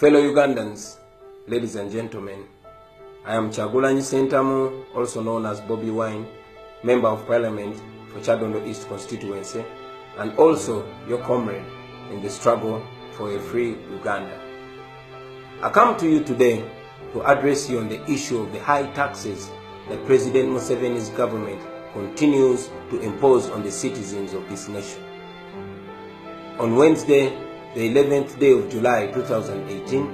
Fellow Ugandans, ladies and gentlemen, I am Kyagulanyi Ssentamu, also known as Bobi Wine, Member of Parliament for Kyadondo East constituency, and also your comrade in the struggle for a free Uganda. I come to you today to address you on the issue of the high taxes that President Museveni's government continues to impose on the citizens of this nation. On Wednesday, the 11th day of July 2018,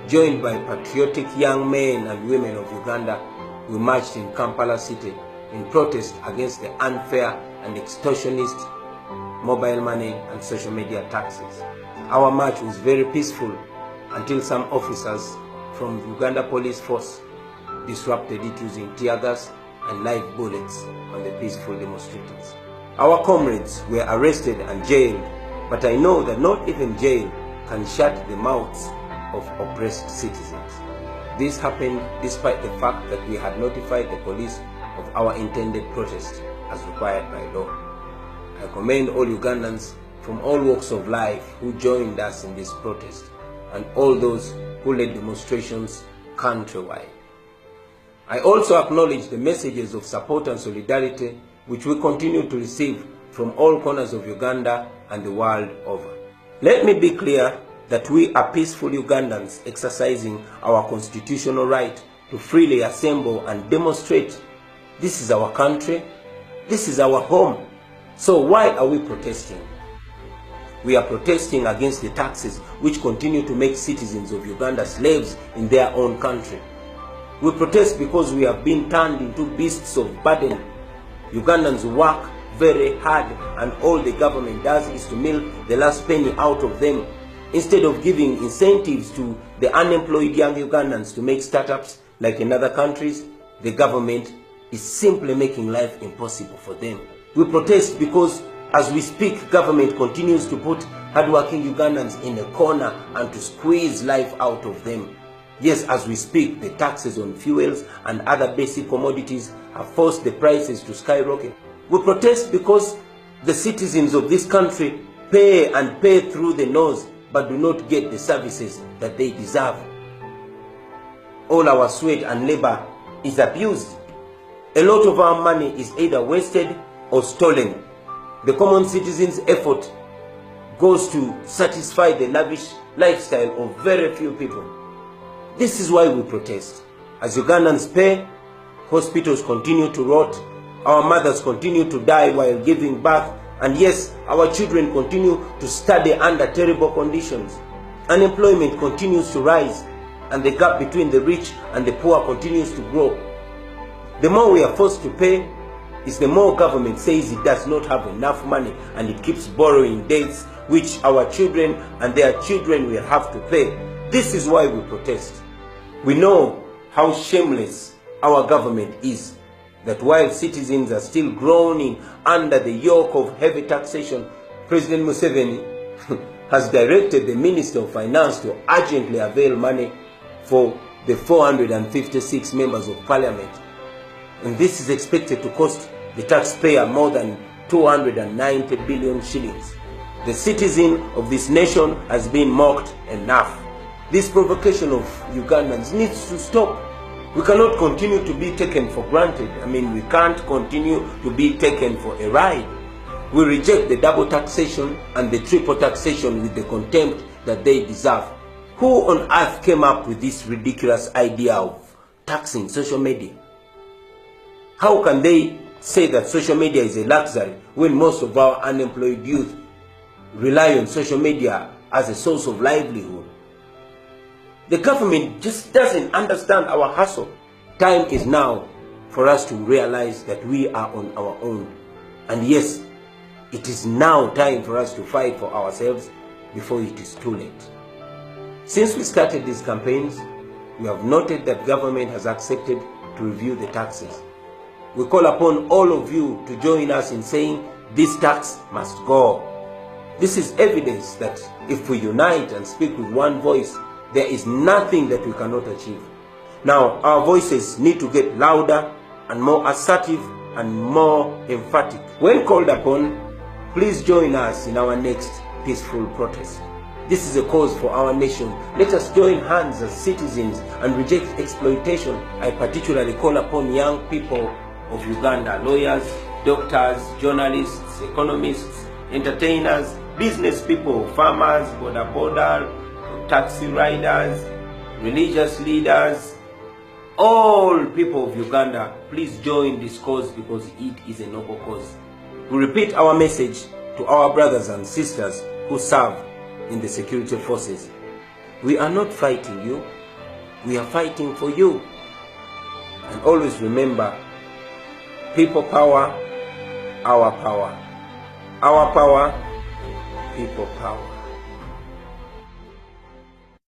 joined by patriotic young men and women of Uganda, we marched in Kampala city in protest against the unfair and extortionist mobile money and social media taxes. Our march was very peaceful until some officers from the Uganda Police Force disrupted it using tear gas and live bullets on the peaceful demonstrators. Our comrades were arrested and jailed, but I know that not even jail can shut the mouths of oppressed citizens. This happened despite the fact that we had notified the police of our intended protest as required by law. I commend all Ugandans from all walks of life who joined us in this protest and all those who led demonstrations countrywide. I also acknowledge the messages of support and solidarity which we continue to receive from all corners of Uganda and the world over. Let me be clear that we are peaceful Ugandans exercising our constitutional right to freely assemble and demonstrate. This is our country, this is our home. So why are we protesting? We are protesting against the taxes which continue to make citizens of Uganda slaves in their own country. We protest because we have been turned into beasts of burden. Ugandans work very hard and all the government does is to milk the last penny out of them. Instead of giving incentives to the unemployed young Ugandans to make startups like in other countries, the government is simply making life impossible for them. We protest because as we speak, government continues to put hardworking Ugandans in a corner and to squeeze life out of them. Yes, as we speak, the taxes on fuels and other basic commodities have forced the prices to skyrocket. We protest because the citizens of this country pay and pay through the nose but do not get the services that they deserve. All our sweat and labor is abused. A lot of our money is either wasted or stolen. The common citizen's effort goes to satisfy the lavish lifestyle of very few people. This is why we protest. As Ugandans pay, hospitals continue to rot, our mothers continue to die while giving birth, and yes, our children continue to study under terrible conditions. Unemployment continues to rise, and the gap between the rich and the poor continues to grow. The more we are forced to pay, is the more government says it does not have enough money and it keeps borrowing debts which our children and their children will have to pay. This is why we protest. We know how shameless our government is, that while citizens are still groaning under the yoke of heavy taxation, President Museveni has directed the Minister of Finance to urgently avail money for the 456 members of Parliament. And this is expected to cost the taxpayer more than 290 billion shillings. The citizen of this nation has been mocked enough. This provocation of Ugandans needs to stop. We cannot continue to be taken for granted. We can't continue to be taken for a ride. We reject the double taxation and the triple taxation with the contempt that they deserve. Who on earth came up with this ridiculous idea of taxing social media? How can they say that social media is a luxury when most of our unemployed youth rely on social media as a source of livelihood? The government just doesn't understand our hustle. Time is now for us to realize that we are on our own. And yes, it is now time for us to fight for ourselves before it is too late. Since we started these campaigns, we have noted that government has accepted to review the taxes. We call upon all of you to join us in saying this tax must go. This is evidence that if we unite and speak with one voice, there is nothing that we cannot achieve. Now, our voices need to get louder and more assertive and more emphatic. When called upon, please join us in our next peaceful protest. This is a cause for our nation. Let us join hands as citizens and reject exploitation. I particularly call upon young people of Uganda, lawyers, doctors, journalists, economists, entertainers, business people, farmers, border, taxi riders, religious leaders, all people of Uganda, please join this cause because it is a noble cause. We repeat our message to our brothers and sisters who serve in the security forces. We are not fighting you, we are fighting for you. And always remember, people power, our power. Our power, people power.